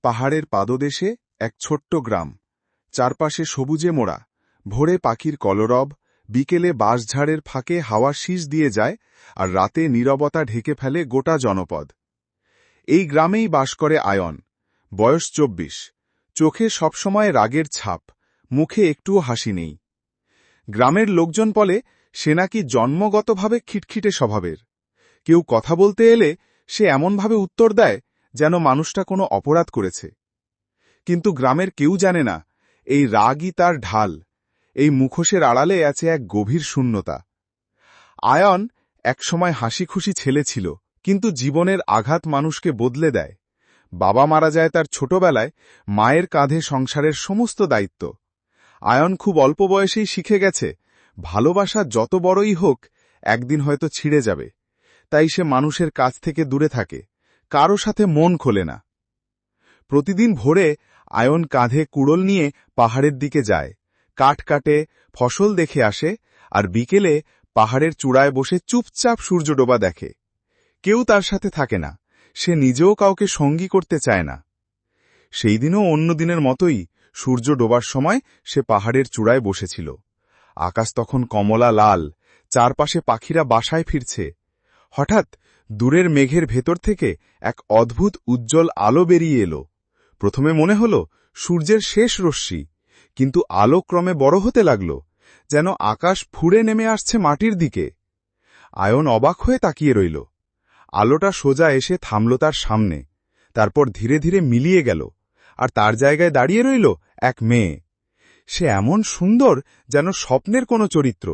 পাহাড়ের পাদদেশে এক ছোট্ট গ্রাম, চারপাশে সবুজে মোড়া। ভোরে পাখির কলরব, বিকেলে বাঁশঝাড়ের ফাঁকে হাওয়া শীষ দিয়ে যায়, আর রাতে নীরবতা ঢেকে ফেলে গোটা জনপদ। এই গ্রামেই বাস করে আয়ন, বয়স 24, চোখে সবসময় রাগের ছাপ, মুখে একটুও হাসি নেই। গ্রামের লোকজন বলে সে নাকি জন্মগতভাবে খিটখিটে স্বভাবের। কেউ কথা বলতে এলে সে এমনভাবে উত্তর দেয় যেন মানুষটা কোনো অপরাধ করেছে। কিন্তু গ্রামের কেউ জানে না এই রাগই তার ঢাল, এই মুখোশের আড়ালে আছে এক গভীর শূন্যতা। আয়ন একসময় হাসিখুশি ছেলে ছিল, কিন্তু জীবনের আঘাত মানুষকে বদলে দেয়। বাবা মারা যায় তার ছোটবেলায়, মায়ের কাঁধে সংসারের সমস্ত দায়িত্ব। আয়ন খুব অল্প বয়সেই শিখে গেছে, ভালোবাসা যত বড়ই হোক একদিন হয়তো ছিঁড়ে যাবে। তাই সে মানুষের কাছ থেকে দূরে থাকে, কারো সাথে মন খোলে না। প্রতিদিন ভোরে আয়ন কাঁধে কুড়োল নিয়ে পাহাড়ের দিকে যায়, কাঠ কাটে, ফসল দেখে আসে, আর বিকেলে পাহাড়ের চূড়ায় বসে চুপচাপ সূর্য ডোবা দেখে। কেউ তার সাথে থাকে না, সে নিজেও কাউকে সঙ্গী করতে চায় না। সেই দিনও অন্য দিনের মতোই সূর্য ডোবার সময় সে পাহাড়ের চূড়ায় বসেছিল। আকাশ তখন কমলা লাল, চারপাশে পাখিরা বাসায় ফিরছে। হঠাৎ দূরের মেঘের ভেতর থেকে এক অদ্ভুত উজ্জ্বল আলো বেরিয়ে এলো। প্রথমে মনে হল সূর্যের শেষ রশ্মি, কিন্তু আলো ক্রমে বড় হতে লাগল, যেন আকাশ ফুঁড়ে নেমে আসছে মাটির দিকে। আয়ন অবাক হয়ে তাকিয়ে রইল। আলোটা সোজা এসে থামল তার সামনে, তারপর ধীরে ধীরে মিলিয়ে গেল, আর তার জায়গায় দাঁড়িয়ে রইল এক মেয়ে। সে এমন সুন্দর যেন স্বপ্নের কোনো চরিত্র।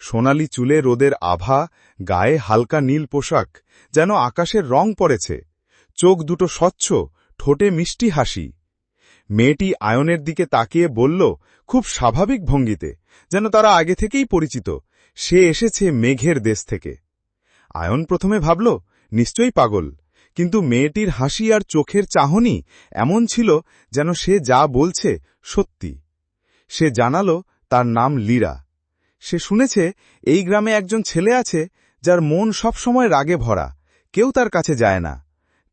সোনালি চুলে রোদের আভা, গায়ে হালকা নীল পোশাক, যেন আকাশের রং পড়েছে। চোখ দুটো স্বচ্ছ, ঠোঁটে মিষ্টি হাসি। মেয়েটি আয়নের দিকে তাকিয়ে বলল খুব স্বাভাবিক ভঙ্গিতে, যেন তারা আগে থেকেই পরিচিত, সে এসেছে মেঘের দেশ থেকে। আয়ন প্রথমে ভাবল নিশ্চয়ই পাগল, কিন্তু মেয়েটির হাসি আর চোখের চাহনি এমন ছিল যেন সে যা বলছে সত্যি। সে জানাল তার নাম লীরা। সে শুনেছে এই গ্রামে একজন ছেলে আছে যার মন সবসময় রাগে ভরা, কেউ তার কাছে যায় না।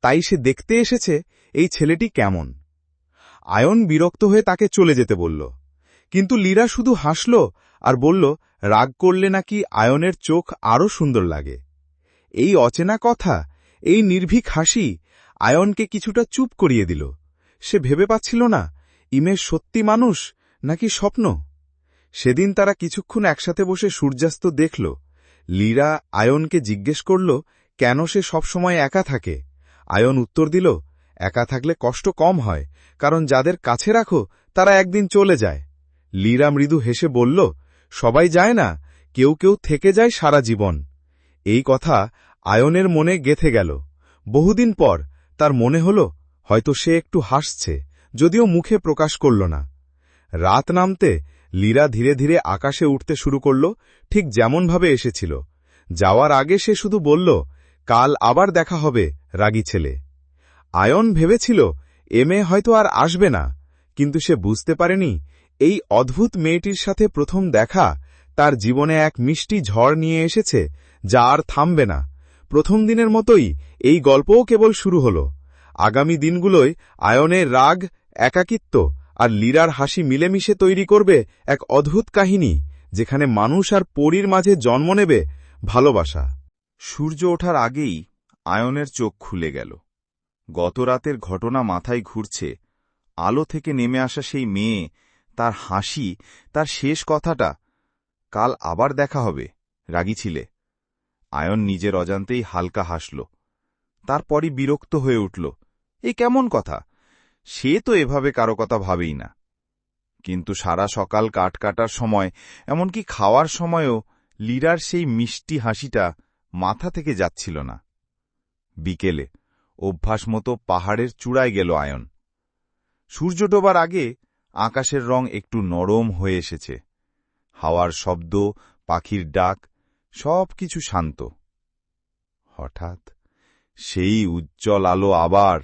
তাই সে দেখতে এসেছে এই ছেলেটি কেমন। আয়ন বিরক্ত হয়ে তাকে চলে যেতে বলল, কিন্তু লীরা শুধু হাসল আর বলল রাগ করলে নাকি আয়নের চোখ আরও সুন্দর লাগে। এই অচেনা কথা, এই নির্ভীক হাসি আয়নকে কিছুটা চুপ করিয়ে দিল। সে ভেবে পাচ্ছিল না ইমেজ সত্যি মানুষ নাকি স্বপ্ন। সেদিন তারা কিছুক্ষণ একসাথে বসে সূর্যাস্ত দেখল। লীরা আয়নকে জিজ্ঞেস করল কেন সে সবসময় একা থাকে। আয়ন উত্তর দিল, একা থাকলে কষ্ট কম হয়, কারণ যাদের কাছে রাখো তারা একদিন চলে যায়। লীরা মৃদু হেসে বলল, সবাই যায় না, কেউ কেউ থেকে যায় সারা জীবন। এই কথা আয়নের মনে গেঁথে গেল। বহুদিন পর তার মনে হল হয়তো সে একটু হাসছে, যদিও মুখে প্রকাশ করল না। রাত নামতে লীরা ধীরে ধীরে আকাশে উঠতে শুরু করল, ঠিক যেমনভাবে এসেছিল। যাওয়ার আগে সে শুধু বলল, কাল আবার দেখা হবে রাগী ছেলে। আয়ন ভেবেছিল এ মেয়ে হয়তো আর আসবে না, কিন্তু সে বুঝতে পারেনি এই অদ্ভুত মেয়েটির সাথে প্রথম দেখা তার জীবনে এক মিষ্টি ঝড় নিয়ে এসেছে যা আর থামবে না। প্রথম দিনের মতোই এই গল্পও কেবল শুরু হল। আগামী দিনগুলোয় আয়নের রাগ, একাকিত্ব আর লীরার হাসি মিলেমিশে তৈরি করবে এক অদ্ভুত কাহিনী, যেখানে মানুষ আর পরীর মাঝে জন্ম নেবে ভালোবাসা। সূর্য ওঠার আগেই আয়নের চোখ খুলে গেল। গত রাতের ঘটনা মাথায় ঘুরছে। আলো থেকে নেমে আসা সেই মেয়ে, তার হাসি, তার শেষ কথাটা, কাল আবার দেখা হবে রাগী ছিলে। আয়ন নিজের অজান্তেই হালকা হাসল। তারপরই বিরক্ত হয়ে উঠল, এই কেমন কথা, সে তো এভাবে কারো কথা ভাবেই না। কিন্তু সারা সকাল কাঠ কাটার সময়, এমনকি খাওয়ার সময়ও লীরার সেই মিষ্টি হাসিটা মাথা থেকে যাচ্ছিল না। বিকেলে অভ্যাস মতো পাহাড়ের চূড়ায় গেল আয়ন। সূর্য ডোবার আগে আকাশের রং একটু নরম হয়ে এসেছে। হাওয়ার শব্দ, পাখির ডাক, সবকিছু শান্ত। হঠাৎ সেই উজ্জ্বল আলো আবার।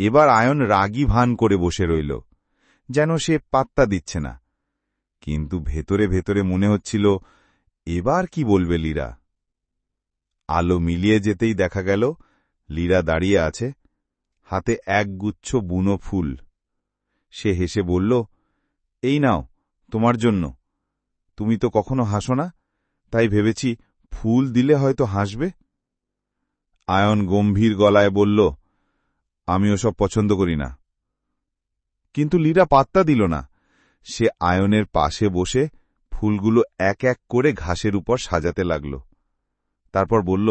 এবার আয়ন রাগী ভান করে বসে রইল, যেন সে পাত্তা দিচ্ছে না। কিন্তু ভেতরে ভেতরে মনে হচ্ছিল এবার কি বলবে লীরা। আলো মিলিয়ে যেতেই দেখা গেল লীরা দাঁড়িয়ে আছে, হাতে একগুচ্ছ বুনো ফুল। সে হেসে বলল, এই নাও, তোমার জন্য। তুমি তো কখনো হাসো না, তাই ভেবেছি ফুল দিলে হয়তো হাসবে। আয়ন গম্ভীর গলায় বলল, আমি ওসব পছন্দ করি না। কিন্তু লীরা পাত্তা দিল না। সে আয়নের পাশে বসে ফুলগুলো এক এক করে ঘাসের উপর সাজাতে লাগল। তারপর বলল,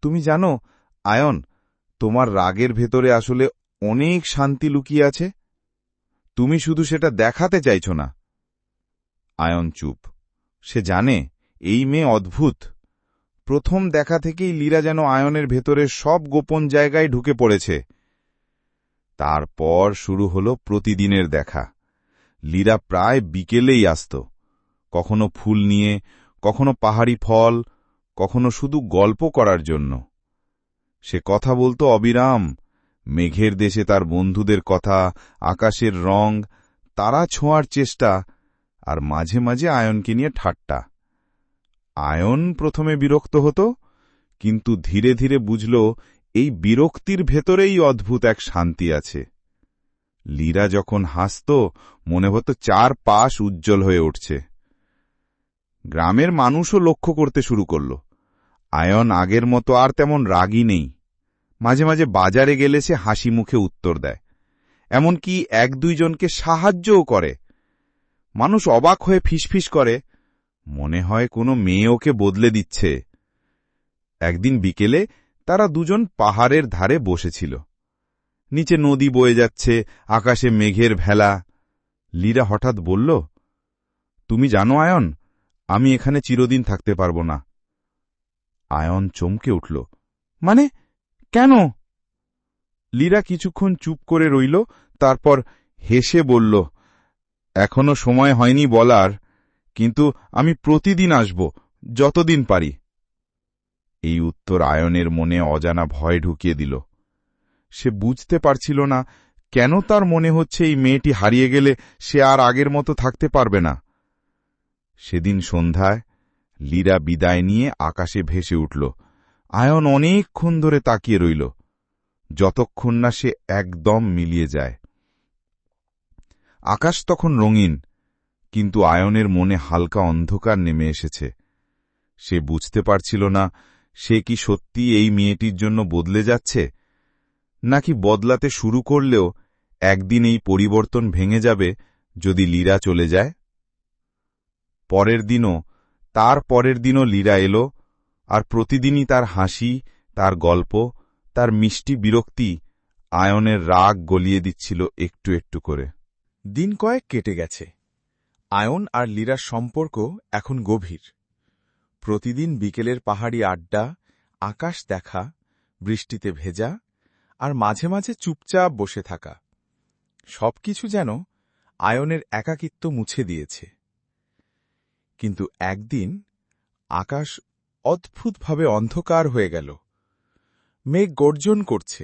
তুমি জানো আয়ন, তোমার রাগের ভেতরে আসলে অনেক শান্তি লুকিয়ে আছে। তুমি শুধু সেটা দেখাতে চাইছ না। আয়ন চুপ। সে জানে এই মেয়ে অদ্ভুত। প্রথম দেখা থেকেই লীরা যেন আয়নের ভেতরে সব গোপন জায়গায় ঢুকে পড়েছে। তারপর শুরু হল প্রতিদিনের দেখা। লীরা প্রায় বিকেলেই আসত, কখনো ফুল নিয়ে, কখনো পাহাড়ি ফল, কখনো শুধু গল্প করার জন্য। সে কথা বলতো অবিরাম, মেঘের দেশে তার বন্ধুদের কথা, আকাশের রং, তারা ছোঁয়ার চেষ্টা, আর মাঝে মাঝে আয়নকে নিয়ে ঠাট্টা। আয়ন প্রথমে বিরক্ত হতো, কিন্তু ধীরে ধীরে বুঝল এই বিরক্তির ভেতরেই অদ্ভুত এক শান্তি আছে। লীরা যখন হাসত, মনে হতো চারপাশ উজ্জ্বল হয়ে উঠছে। গ্রামের মানুষও লক্ষ্য করতে শুরু করল, আয়ন আগের মতো আর তেমন রাগী নেই। মাঝে মাঝে বাজারে গেলে সে হাসি মুখে উত্তর দেয়, এমনকি এক দুইজনকে সাহায্যও করে। মানুষ অবাক হয়ে ফিসফিস করে, মনে হয় কোনো মেয়ে ওকে বদলে দিচ্ছে। একদিন বিকেলে তারা দুজন পাহাড়ের ধারে বসেছিল। নিচে নদী বয়ে যাচ্ছে, আকাশে মেঘের ভেলা। লীরা হঠাৎ বলল, তুমি জানো আয়ন, আমি এখানে চিরদিন থাকতে পারব না। আয়ন চমকে উঠল, মানে কেন? লীরা কিছুক্ষণ চুপ করে রইল, তারপর হেসে বলল, এখনো সময় হয়নি বলার, কিন্তু আমি প্রতিদিন আসব, যতদিন পারি। এই উত্তর আয়নের মনে অজানা ভয় ঢুকিয়ে দিল। সে বুঝতে পারছিল না কেন তার মনে হচ্ছে এই মেয়েটি হারিয়ে গেলে সে আর আগের মতো থাকতে পারবে না। সেদিন সন্ধ্যায় লীরা বিদায় নিয়ে আকাশে ভেসে উঠল। আয়ন অনেকক্ষণ ধরে তাকিয়ে রইল, যতক্ষণ না সে একদম মিলিয়ে যায়। আকাশ তখন রঙিন, কিন্তু আয়নের মনে হালকা অন্ধকার নেমে এসেছে। সে বুঝতে পারছিল না সে কি সত্যি এই মেয়েটির জন্য বদলে যাচ্ছে, নাকি বদলাতে শুরু করলেও একদিন এই পরিবর্তন ভেঙে যাবে যদি লীরা চলে যায়। পরের দিনও, তার পরের দিনও লীরা এলো, আর প্রতিদিনই তার হাসি, তার গল্প, তার মিষ্টি বিরক্তি আয়নের রাগ গলিয়ে দিচ্ছিল একটু একটু করে। দিন কয়েক কেটে গেছে। আয়ন আর লীরার সম্পর্ক এখন গভীর। প্রতিদিন বিকেলের পাহাড়ি আড্ডা, আকাশ দেখা, বৃষ্টিতে ভেজা, আর মাঝে মাঝে চুপচাপ বসে থাকা, সবকিছু যেন আয়নের একাকিত্ব মুছে দিয়েছে। কিন্তু একদিন আকাশ অদ্ভুতভাবে অন্ধকার হয়ে গেল। মেঘ গর্জন করছে,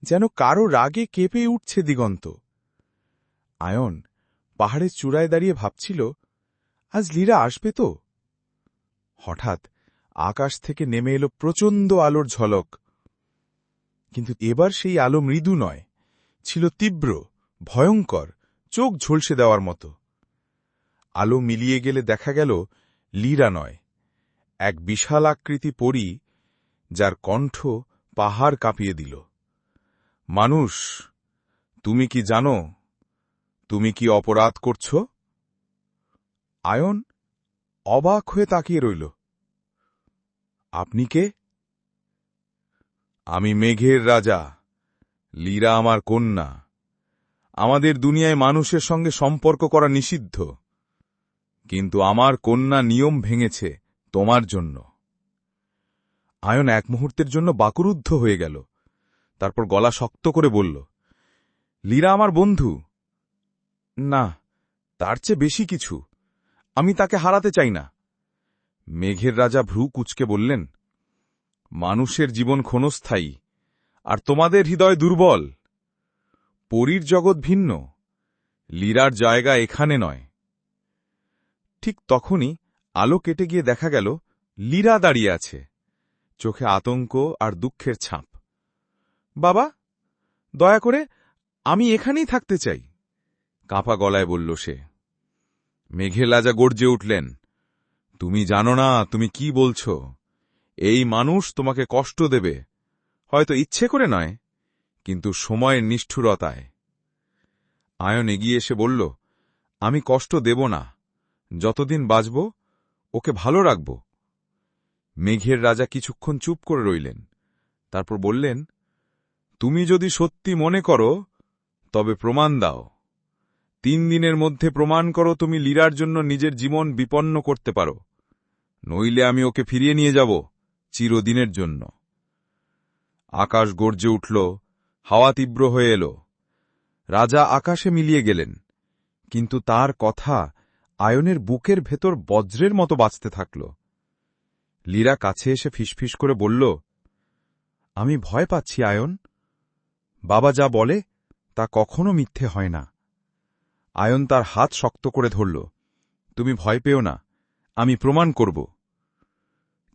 যেন কারো রাগে কেঁপে উঠছে দিগন্ত। আয়ন পাহাড়ের চূড়ায় দাঁড়িয়ে ভাবছিল, আজ লীরা আসবে তো? হঠাৎ আকাশ থেকে নেমে এলো প্রচণ্ড আলোর ঝলক। কিন্তু এবার সেই আলো মৃদু নয়, ছিল তীব্র, ভয়ঙ্কর, চোখ ঝলসে দেওয়ার মতো। আলো মিলিয়ে গেলে দেখা গেল লীরা নয়, এক বিশাল আকৃতি পরী, যার কণ্ঠ পাহাড় কাঁপিয়ে দিল। মানুষ, তুমি কি জানো তুমি কি অপরাধ করছ? আয়ন অবাক হয়ে তাকিয়ে রইল। আপনি কে? আমি মেঘের রাজা, লীরা আমার কন্যা। আমাদের দুনিয়ায় মানুষের সঙ্গে সম্পর্ক করা নিষিদ্ধ, কিন্তু আমার কন্যা নিয়ম ভেঙেছে তোমার জন্য। আয়ন এক মুহূর্তের জন্য বাকরুদ্ধ হয়ে গেল, তারপর গলা শক্ত করে বলল, লীরা আমার বন্ধু। না, তার চেয়ে বেশি কিছু, আমি তাকে হারাতে চাই না। মেঘের রাজা ভ্রু কুঁচকে বললেন, মানুষের জীবন ক্ষণস্থায়ী, আর তোমাদের হৃদয় দুর্বল। পরীর জগৎ ভিন্ন, লীরার জায়গা এখানে নয়। ঠিক তখনই আলো কেটে গিয়ে দেখা গেল লীরা দাঁড়িয়ে আছে, চোখে আতঙ্ক আর দুঃখের ছাপ। বাবা, দয়া করে আমি এখানেই থাকতে চাই, কাঁপা গলায় বলল সে। মেঘের রাজা গর্জে উঠলেন, তুমি জানো না তুমি কি বলছ? এই মানুষ তোমাকে কষ্ট দেবে, হয়তো ইচ্ছে করে নয়, কিন্তু সময়ের নিষ্ঠুরতায়। আয়ন এগিয়ে এসে বলল, আমি কষ্ট দেব না, যতদিন বাঁচব ওকে ভালো রাখব। মেঘের রাজা কিছুক্ষণ চুপ করে রইলেন, তারপর বললেন, তুমি যদি সত্যি মনে করো তবে প্রমাণ দাও। 3 দিনের মধ্যে প্রমাণ করো তুমি লীরার জন্য নিজের জীবন বিপন্ন করতে পারো, নইলে আমি ওকে ফিরিয়ে নিয়ে যাব চিরদিনের জন্য। আকাশ গর্জে উঠল, হাওয়া তীব্র হয়ে এল। রাজা আকাশে মিলিয়ে গেলেন, কিন্তু তার কথা আয়নের বুকের ভেতর বজ্রের মতো বাজতে থাকল। লীরা কাছে এসে ফিসফিস করে বলল, আমি ভয় পাচ্ছি আয়ন, বাবা যা বলে তা কখনো মিথ্যে হয় না। আয়ন তার হাত শক্ত করে ধরল, তুমি ভয় পেও না, আমি প্রমাণ করব।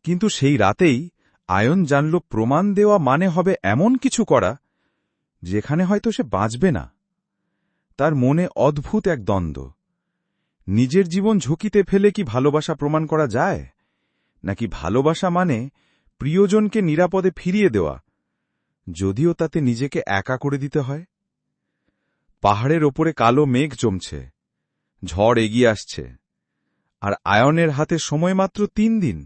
কিন্তু সেই রাতেই আয়ন জানল প্রমাণ দেওয়া মানে হবে এমন কিছু করা যেখানে হয়তো সে বাঁচবে না। তার মনে অদ্ভুত এক দ্বন্দ্ব, নিজের জীবন ঝুঁকিতে ফেলে কি ভালোবাসা প্রমাণ করা যায়, নাকি ভালোবাসা মানে প্রিয়জনকে নিরাপদে ফিরিয়ে দেওয়া, যদিও তাতে নিজেকে একা করে দিতে হয়। পাহাড়ের ওপরে কালো মেঘ জমছে, ঝড় এগিয়ে আসছে, আর আয়নের হাতে সময় মাত্র 3 দিন।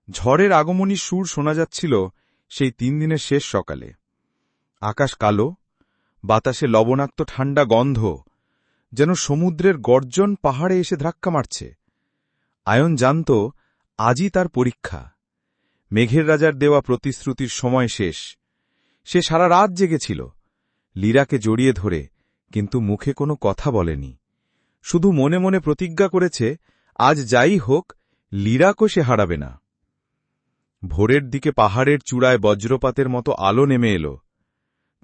ঝড়ের আগমনী সুর শোনা যাচ্ছিল সেই 3 দিনের শেষ সকালে। আকাশ কালো, বাতাসে লবণাক্ত ঠান্ডা গন্ধ, যেন সমুদ্রের গর্জন পাহাড়ে এসে ধাক্কা মারছে। আয়ন জানত আজই তার পরীক্ষা। মেঘের রাজার দেওয়া প্রতিশ্রুতির সময় শেষ। সে সারা রাত জেগেছিল, লীরাকে জড়িয়ে ধরে, কিন্তু মুখে কোনো কথা বলেনি। শুধু মনে মনে প্রতিজ্ঞা করেছে, আজ যাই হোক লীরাকে সে হারাবে না। ভোরের দিকে পাহাড়ের চূড়ায় বজ্রপাতের মতো আলো নেমে এল।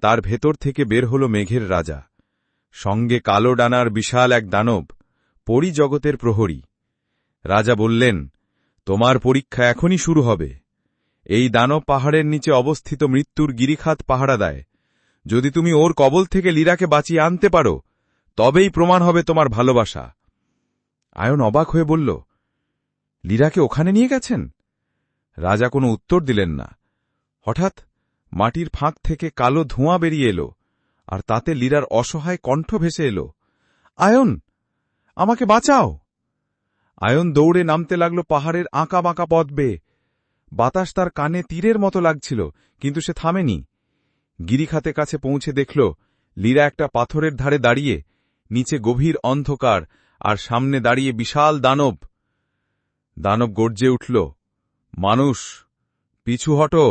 তার ভেতর থেকে বের হল মেঘের রাজা, সঙ্গে কালো ডানার বিশাল এক দানব, পরিজগতের প্রহরী। রাজা বললেন, তোমার পরীক্ষা এখনই শুরু হবে। এই দানব পাহাড়ের নিচে অবস্থিত মৃত্যুর গিরিখাত পাহারা দেয়। যদি তুমি ওর কবল থেকে লীরাকে বাঁচিয়ে আনতে পারো, তবেই প্রমাণ হবে তোমার ভালোবাসা। আয়ন অবাক হয়ে বলল, লীরাকে ওখানে নিয়ে গেছেন? রাজা কোনো উত্তর দিলেন না। হঠাৎ মাটির ফাঁক থেকে কালো ধোঁয়া বেরিয়ে এলো, আর তাতে লীরার অসহায় কণ্ঠ ভেসে এলো, আয়ন, আমাকে বাঁচাও। আয়ন দৌড়ে নামতে লাগল পাহাড়ের আঁকা বাঁকা পথ বেয়ে। বাতাস তার কানে তীরের মতো লাগছিল, কিন্তু সে থামেনি। গিরিখাতে কাছে পৌঁছে দেখল লীরা একটা পাথরের ধারে দাঁড়িয়ে, নিচে গভীর অন্ধকার, আর সামনে দাঁড়িয়ে বিশাল দানব। দানব গর্জে উঠল, মানুষ, পিছু হটো,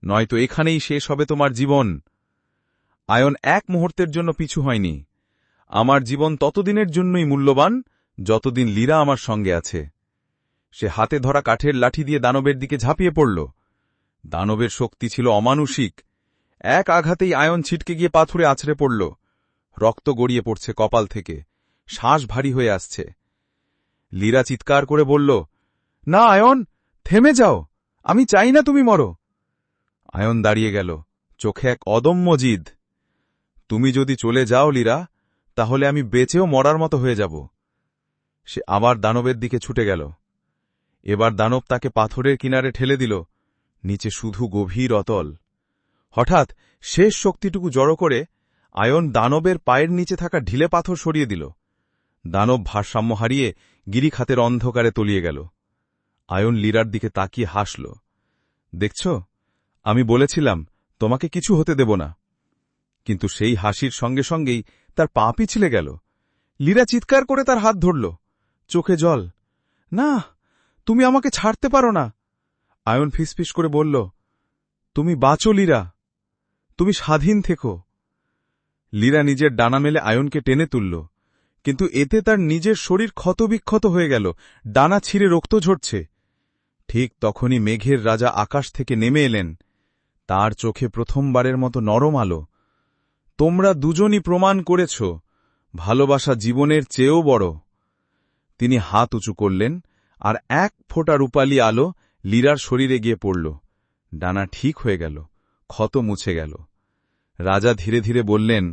নয়তো এখানেই শেষ হবে তোমার জীবন। আয়ন এক মুহূর্তের জন্য পিছু হয়নি। আমার জীবন ততদিনের জন্যই মূল্যবান যতদিন লীরা আমার সঙ্গে আছে। সে হাতে ধরা কাঠের লাঠি দিয়ে দানবের দিকে ঝাঁপিয়ে পড়ল। দানবের শক্তি ছিল অমানুষিক। এক আঘাতেই আয়ন ছিটকে গিয়ে পাথরে আছড়ে পড়ল। রক্ত গড়িয়ে পড়ছে কপাল থেকে, শ্বাস ভারী হয়ে আসছে। লীরা চিৎকার করে বলল, না আয়ন, থেমে যাও, আমি চাই না তুমি মরো। আয়ন দাঁড়িয়ে গেল, চোখে এক অদম্য জিদ। তুমি যদি চলে যাও লীরা, তাহলে আমি বেঁচেও মরার মতো হয়ে যাব। সে আবার দানবের দিকে ছুটে গেল। এবার দানব তাকে পাথরের কিনারে ঠেলে দিল, নিচে শুধু গভীর অতল। হঠাৎ শেষ শক্তিটুকু জড়ো করে আয়ন দানবের পায়ের নিচে থাকা ঢিলে পাথর সরিয়ে দিল। দানব ভারসাম্য হারিয়ে গিরিখাতের অন্ধকারে তলিয়ে গেল। আয়ন লীরার দিকে তাকিয়ে হাসল, দেখছ, আমি বলেছিলাম তোমাকে কিছু হতে দেব না। কিন্তু সেই হাসির সঙ্গে সঙ্গেই তার পা পিছলে গেল। লীরা চিৎকার করে তার হাত ধরল, চোখে জল। না, তুমি আমাকে ছাড়তে পারো না। আয়ন ফিসফিস করে বলল, তুমি বাঁচো লীরা, তুমি স্বাধীন থেকো। লীরা নিজের ডানা মেলে আয়নকে টেনে তুলল, কিন্তু এতে তার নিজের শরীর ক্ষতবিক্ষত হয়ে গেল, ডানা ছিঁড়ে রক্ত ঝরছে। ঠিক তখনই মেঘের রাজা আকাশ থেকে নেমে এলেন। তার চোখে প্রথমবারের মতো নরম আলো। তোমরা দুজনই প্রমাণ করেছ ভালোবাসা জীবনের চেয়েও বড়। তিনি হাত উঁচু করলেন, আর এক ফোঁটা রূপালী আলো লীরার শরীরে গিয়ে পড়ল। ডানা ঠিক হয়ে গেল, ক্ষত মুছে গেল। রাজা ধীরে ধীরে বললেন,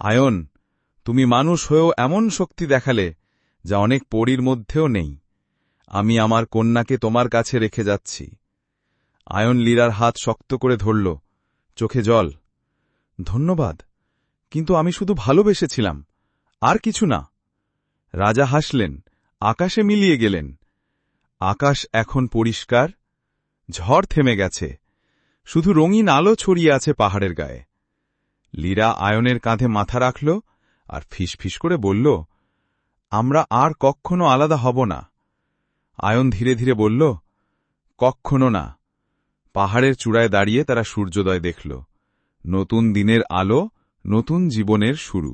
আয়ন, তুমি মানুষ হয়েও এমন শক্তি দেখালে যা অনেক পরীর মধ্যেও নেই। আমি আমার কন্যাকে তোমার কাছে রেখে যাচ্ছি। আয়ন লীরার হাত শক্ত করে ধরল, চোখে জল। ধন্যবাদ, কিন্তু আমি শুধু ভালোবেসেছিলাম, আর কিছু না। রাজা হাসলেন, আকাশে মিলিয়ে গেলেন। আকাশ এখন পরিষ্কার, ঝড় থেমে গেছে, শুধু রঙিন আলো ছড়িয়ে আছে পাহাড়ের গায়ে। লীরা আয়নের কাঁধে মাথা রাখল আর ফিসফিস করে বলল, আমরা আর কখনো আলাদা হব না। আয়ন ধীরে ধীরে বলল, কখনো না। পাহাড়ের চূড়ায় দাঁড়িয়ে তারা সূর্যোদয় দেখল, নতুন দিনের আলো, নতুন জীবনের শুরু।